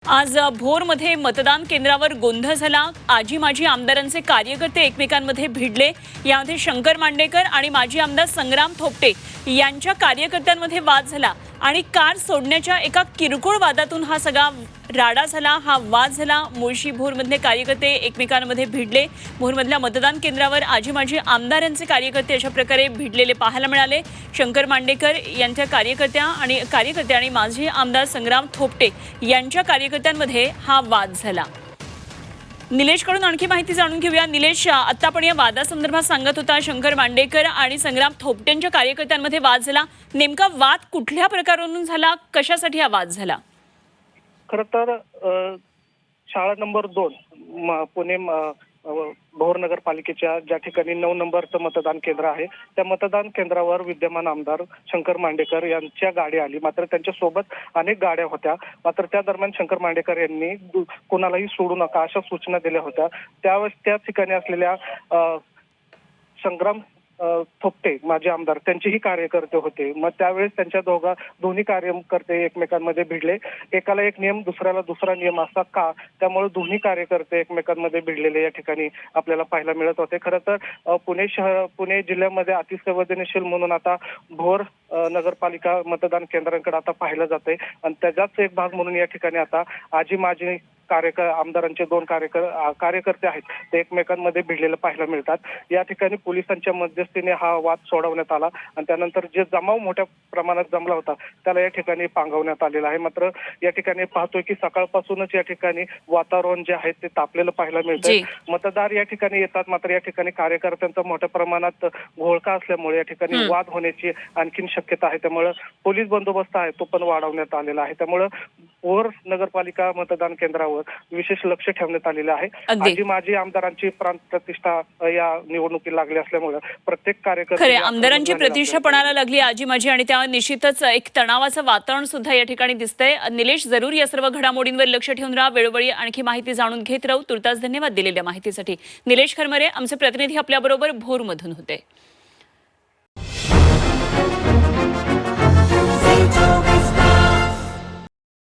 आज भोरमध्ये मतदान केंद्रावर गोंधळ झाला। आजी माजी आमदारांचे कार्यकर्ते एकमेकांमध्ये भिडले। यामध्ये शंकर मांडेकर आणि माजी आमदार संग्राम थोपटे यांच्या कार्यकर्त्यांमध्ये वाद झाला आणि कार सोडण्याच्या एका किरकोळ वादातून हा सगळा राडा झाला, हा वाद झाला। मुळशी भोरमधले कार्यकर्ते एकमेकांमध्ये भिडले। भोरमधल्या मतदान केंद्रावर आजी माजी आमदारांचे कार्यकर्ते अशा प्रकारे भिडलेले पाहायला मिळाले। शंकर मांडेकर यांच्या कार्यकर्ते आणि माजी आमदार संग्राम थोपटे यांच्या कार्यकर्त्यांमध्ये हा वाद झाला। निलेशकडून आणखी माहिती जाणून घेऊया। निलेश, आता आपण या वादासंदर्भात सांगत होता शंकर मांडेकर आणि संग्राम थोपटेंच्या कार्यकर्त्यांमध्ये वाद झाला। नेमका वाद कुठल्या प्रकारावरून झाला, कशासाठी हा वाद झाला? खरं तर शाळा नंबर 2 पुणे भोर नगरपालिकेच्या ज्या ठिकाणी 9 नंबरचं मतदान केंद्र आहे, त्या मतदान केंद्रावर विद्यमान आमदार शंकर मांडेकर यांच्या गाडी आली। मात्र त्यांच्या सोबत अनेक गाड्या होत्या। मात्र त्या दरम्यान शंकर मांडेकर यांनी कोणालाही सोडू नका अशा सूचना दिल्या होत्या। त्यावेळेस त्या ठिकाणी असलेल्या संग्राम थोपटे माजी आमदार त्यांचेही कार्यकर्ते होते। मग त्यावेळेस त्यांच्या दोन्ही कार्यकर्ते एकमेकांमध्ये भिडले। एकाला एक नियम दुसऱ्याला दुसरा नियम असा का, त्यामुळे दोन्ही कार्यकर्ते एकमेकांमध्ये भिडलेले या ठिकाणी आपल्याला पाहायला मिळत होते। खरं तर पुणे जिल्ह्यामध्ये अतिसंवेदनशील म्हणून आता भोर नगरपालिका मतदान केंद्रांकडे आता पाहिलं जाते आणि त्याचाच एक भाग म्हणून या ठिकाणी आता आजी माजी आमदारांचे 2 कार्यकर्ते आहेत ते एकमेकांमध्ये भिडलेले पाहायला मिळतात। या ठिकाणी पोलिसांच्या मध्यस्थीने हा वाद सोडवण्यात आला आणि त्यानंतर जे जमाव मोठ्या प्रमाणात जमला होता त्याला या ठिकाणी पांगवण्यात आलेला आहे। मात्र या ठिकाणी पाहतोय की सकाळपासूनच या ठिकाणी वातावरण जे आहे ते तापलेलं पाहायला मिळतंय। मतदार या ठिकाणी येतात, मात्र या ठिकाणी कार्यकर्त्यांचा मोठ्या प्रमाणात घोळका असल्यामुळे या ठिकाणी वाद होण्याची आणखीन शक्यता आहे। त्यामुळे पोलीस बंदोबस्त आहे तो पण वाढवण्यात आलेला आहे। त्यामुळे भोर नगरपालिका मतदान केंद्रावर विशेष लक्ष ठेवण्यात आलेलं आहे। आजी माजी आमदारांची प्राण प्रतिष्ठा या निवडणुकीला लागली असल्यामुळे प्रत्येक कार्यकर्ते आमदारांची प्रतिष्ठा पणाला लागली आजी माजी आणि त्या निश्चितच एक तणावाचं वातावरण सुद्धा या ठिकाणी दिसतंय। निलेश, जरूर या सर्व घडामोडींवर लक्ष ठेवून राहा, वेळोवेळी आणखी माहिती जाणून घेत राहू। तुर्तास धन्यवाद दिलेल्या माहितीसाठी। निलेश खरमरे आमचे प्रतिनिधी आपल्याबरोबर भोरमधून होते।